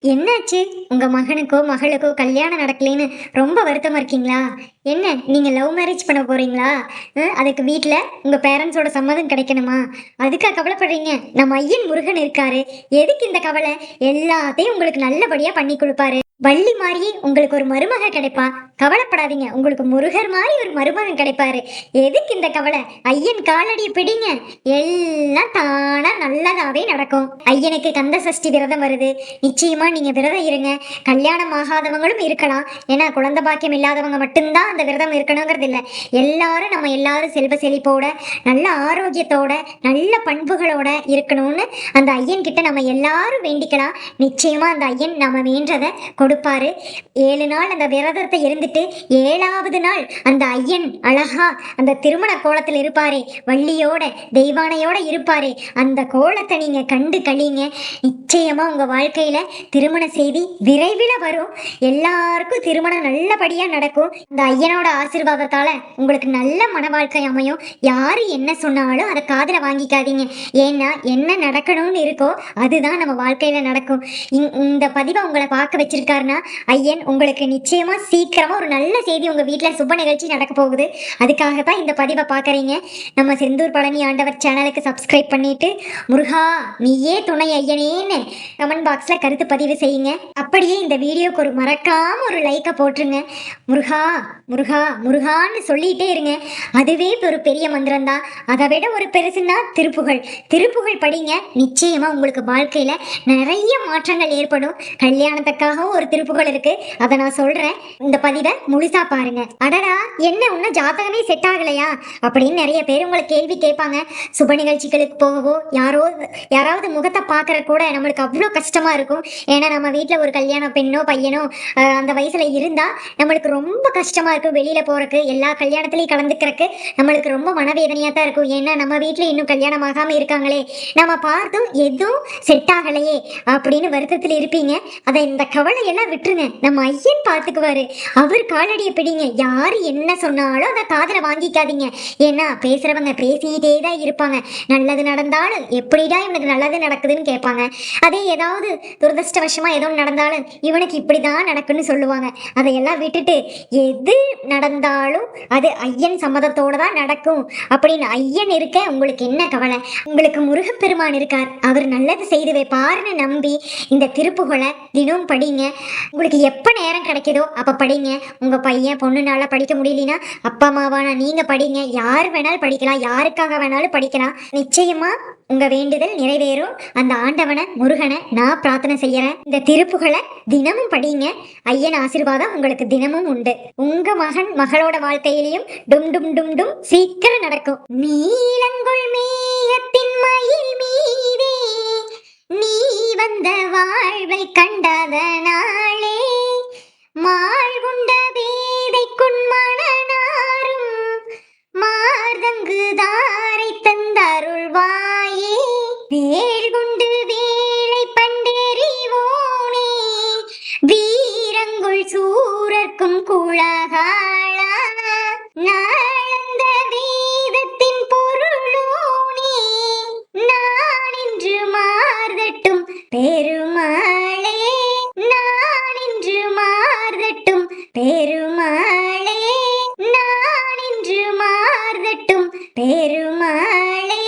என்னாச்சு? உங்க மகனுக்கோ மகளுக்கோ கல்யாணம் நடக்கலைன்னு ரொம்ப வருத்தமா இருக்கீங்களா? என்ன நீங்க லவ் மேரேஜ் பண்ண போறீங்களா? அதுக்கு வீட்ல உங்க பேரண்ட்ஸோட சம்மதம் கிடைக்கணுமா? அதுக்கா கவலைப்படுறீங்க? நம்ம ஐயன் முருகன் இருக்காரு. எதுக்கு இந்த கவலை? எல்லாத்தையும் உங்களுக்கு நல்லபடியா பண்ணி கொடுப்பாரு. வள்ளி மாதிரியே உங்களுக்கு ஒரு மருமக கிடைப்பா. கவலைப்படாதீங்க, உங்களுக்கு முருகர் மாதிரி ஒரு மருமகன் கிடைப்பாரு. எதுக்கு இந்த கவலை? ஐயன் காலடியை பிடிங்க, எல்லாம் தானா நல்லதாவே நடக்கும். ஐயனுக்கு கந்த சஷ்டி விரதம் வருது. நிச்சயமா நீங்க விரதம் இருங்க. கல்யாணம் ஆகாதவங்களும் இருக்கலாம். ஏன்னா குழந்தை பாக்கியம் இல்லாதவங்க மட்டும்தான் அந்த விரதம் இருக்கணுங்கிறது இல்லை. எல்லாரும் செல்வ செழிப்போட, நல்ல ஆரோக்கியத்தோட, நல்ல பண்புகளோட இருக்கணும்னு அந்த ஐயன் கிட்ட நம்ம எல்லாரும் வேண்டிக்கலாம். நிச்சயமா அந்த ஐயன் நம்ம வேண்டதை கொடுப்பாரு. 7 நாள் அந்த விரதத்தை இருந்துட்டு 7வது நாள் அந்த ஐயன் அழகா அந்த திருமண கோலத்தில் இருப்பாரே, வள்ளியோட தெய்வானையோட இருப்பாரே. அந்த கோலத்தை நீங்க கண்டு கழிங்க. நிச்சயமா உங்க வாழ்க்கையில திருமண செய்தி விரைவில் வரும். எல்லாருக்கும் திருமணம் நல்லபடியா நடக்கும். இந்த ஐயனோட ஆசீர்வாதத்தால உங்களுக்கு நல்ல மன வாழ்க்கை அமையும். யாரு என்ன சொன்னாலும் அதை காதுல வாங்கிக்காதீங்க. ஏன்னா என்ன நடக்கணும்னு இருக்கோ அதுதான் நம்ம வாழ்க்கையில நடக்கும். இந்த பதிவை உங்களை பார்க்க வச்சிருக்காருன்னா ஐயன் உங்களுக்கு நிச்சயமா சீக்கிரமா ஒரு நல்ல செய்தி உங்க வீட்டுல சுப நிகழ்ச்சி நடக்க போகுது. அதுக்காக தான் இந்த பதிவை பார்க்குறீங்க. நம்ம செந்தூர் பழனி ஆண்டவர் சேனலுக்கு சப்ஸ்கிரைப் பண்ணிட்டு முருகா நீயே துணை ஐயனேன்னு கமெண்ட் பாக்ஸ்ல கருத்து பதிவு செய்யுங்க. அப்படியே இந்த வீடியோக்கு ஒரு மறக்காம ஒரு லைக்கை போட்டுருங்க. முருகா முருகா முருகான்னு சொல்லிட்டே இருங்க. அதுவே ஒரு பெரிய மந்திரம் தான். அதை விட ஒரு பெருசுன்னா திருப்புகழ் படிங்க. நிச்சயமா உங்களுக்கு வாழ்க்கையில நிறைய மாற்றங்கள் ஏற்படும். கல்யாணத்துக்காகவும் ஒரு திருப்புகழ் இருக்கு, அதை நான் சொல்றேன். இந்த பதிவை முழுசா பாருங்க. அடடா என்ன இன்னும் ஜாதகமே செட் ஆகலையா அப்படின்னு நிறைய பேர் உங்களை கேள்வி கேட்பாங்க. சுப நிகழ்ச்சிகளுக்கு போகவோ யாராவது முகத்தை பார்க்கற கூட நம்மளுக்கு அவ்வளோ கஷ்டமா இருக்கும். ஏன்னா நம்ம வீட்டில் ஒரு கல்யாண பெண்ணோ பையனோ அந்த வயசுல இருந்தா நம்மளுக்கு ரொம்ப கஷ்டமா இருக்கும். வெளியில போறதுக்கு எல்லா கல்யாணத்திலையும் கலந்துக்கிறதுக்கு நம்மளுக்கு ரொம்ப மனவேதனையா தான் இருக்கும். ஏன்னா நம்ம வீட்டுல இன்னும் கல்யாணம் ஆகாம இருக்காங்களே, நம்ம பார்த்தும் எதுவும் செட் ஆகலையே அப்படின்னு வருத்தத்தில் இருப்பீங்க. அதை இந்த கவலை எல்லாம் விட்டுருங்க. நம்ம ஐயன் பார்த்துக்குவாரு. அவர் காலடியை பிடிங்க. யாரு என்ன சொன்னாலும் அதை காதுல வாங்கிக்காதீங்க. ஏன்னா பேசுறவங்க பேசிட்டே தான் இருப்பாங்க. நல்லது நடந்தாலும் எப்படிடா இவனுக்கு நல்லது நடக்குதுன்னு கேட்பாங்க. அதே ஏதாவது துரதிருஷ்டவசமா ஏதோ நடந்தாலும் இவனுக்கு இப்படிதான் நடக்குன்னு சொல்லுவாங்க. அதையெல்லாம் விட்டுட்டு எது நடந்தாலும் அது ஐயன் சம்மதத்தோட தான் நடக்கும் அப்படின்னு ஐயன் இருக்க உங்களுக்கு என்ன கவலை? உங்களுக்கு முருகப்பெருமான் இருக்கார். அவர் நல்லது செய்து வைப்பாருன்னு நம்பி இந்த திருப்புகழை தினம் படிங்க. உங்களுக்கு எப்ப நேரம் கிடைக்குதோ அப்ப படிங்க. உங்க பையன் பொண்ணுனால படிக்க முடியலனா அப்பா அம்மாவான நீங்க படிங்க. யார் வேணாலும் படிக்கலாம், யாருக்காக வேணாலும் படிக்கலாம். நிச்சயமா உங்க வேண்டுதல் நிறைவேறும். அந்த ஆண்டவனை முருகனை நான் பிரார்த்தனை செய்யறேன். இந்த திருப்புகழை தினமும் படிங்க. ஐயன் ஆசீர்வாதம் உங்களுக்கு தினமும் உண்டு. உங்க மகளோட வாழ்க்கையிலையும் டும் டும் டும் டும் சீக்கிரம் நடக்கும். நீலங்குள் மேகத்தின் மயில் மீதே நீ வந்த வாழ்வை கண்டதனாலே மாழ்குண்ட வேதைக்குன் மணனாரும் மார்தங்கு தாரை தந்தருள்வாயே வேள்குண்டு வேலை பண்டெறிவோனே வீரங்குள் சூரர்க்கும் குலகாளா நாளந்த வேதத்தின் பொருளோனே நான் இன்று மார்தட்டும் பெருமாளே நான் இன்று மார்தட்டும் பெருமாளே நான் இன்று மார்தட்டும் பெருமாளே.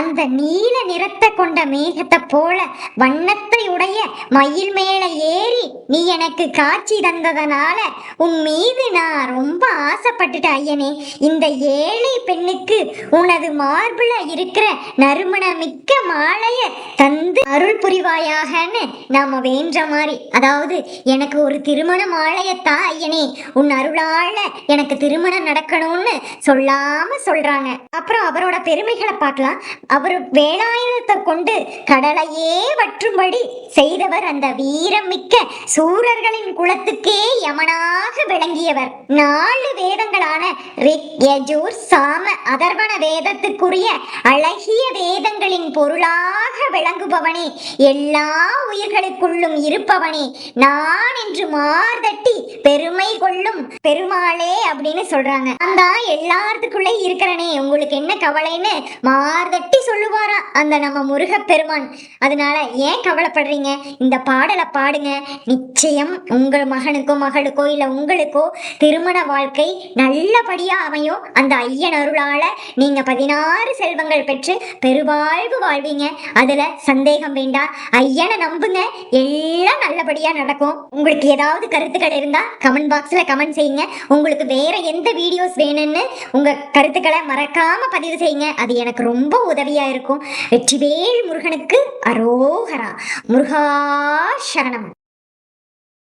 அந்த நீல நிறத்தை கொண்ட மேகத்தை போல வண்ணத்தை உடைய மயில் மேல ஏறி நீ எனக்கு காட்சி தந்ததனால உன் மீது நான் ரொம்ப ஆசைப்பட்டுட்டேன் ஐயனே. இந்த ஏழை பெண்ணுக்கு உனது மார்பிள இருக்கிற நறுமண மிக்க மாலைய தந்து அருள் புரிவாயாகன்னு நாம வேண்ட மாதிரி, அதாவது எனக்கு ஒரு திருமண மாலையத்தா ஐயனே, உன் அருளால எனக்கு திருமணம் நடக்கணும்னு சொல்லாம சொல்றாங்க. அப்புறம் அவரோட பெருமைகளை பார்க்கலாம். அவர் வேலாயுதத்தை கொண்டு கடலையே வற்றும்படி செய்தவர். அந்த வீரம் மிக்க சூரர்களின் குலத்துக்கே யமனாக விளங்கியவர். 4 வேதங்களான ரிக் யஜூர் சாம அதர்வண வேதத்துக்குரிய அழகிய வேதங்களின் பொருளாக விளங்குபவனே, எல்லா உயிர்களுக்குள்ளும் இருப்பவனே, நான் என்று மார்தட்டி பெருமை கொள்ளும் பெருமாளே அப்படின்னு சொல்றாங்க. அந்த எல்லாத்துக்குள்ளே இருக்கிறனே உங்களுக்கு என்ன கவலைன்னு மார்தட்டி சொல்லுவாரா அந்த நம்ம முருகப்பெருமான். அதனால ஏன் கவலைப்படுறீங்க? இந்த பாடலை பாடுங்க. நிச்சயம் உங்கள் மகனுக்கோ மகளுக்கோ இல்ல உங்களுக்கோ திருமண வாழ்க்கை நல்லபடியா அமையும். அந்த ஐயன் அருளால நீங்க 16 செல்வங்கள் பெற்று பெருவாழ்வு வாழ்வீங்க. அதுல சந்தேகம் வேண்டாம். ஐயனை நம்புங்க, எல்லாம் நல்லபடியா நடக்கும். உங்களுக்கு ஏதாவது கருத்துக்கள் இருந்தா கமெண்ட் பாக்ஸ்ல கமெண்ட் செய்யுங்க. உங்களுக்கு வேற எந்த வீடியோஸ் வேணும்னு உங்க கருத்துக்களை மறக்காம பதிவு செய்யுங்க. அது எனக்கு ரொம்ப உதவியா இருக்கும். வெற்றிவேல் முருகனுக்கு அரோகரா. முருகா சரணம்.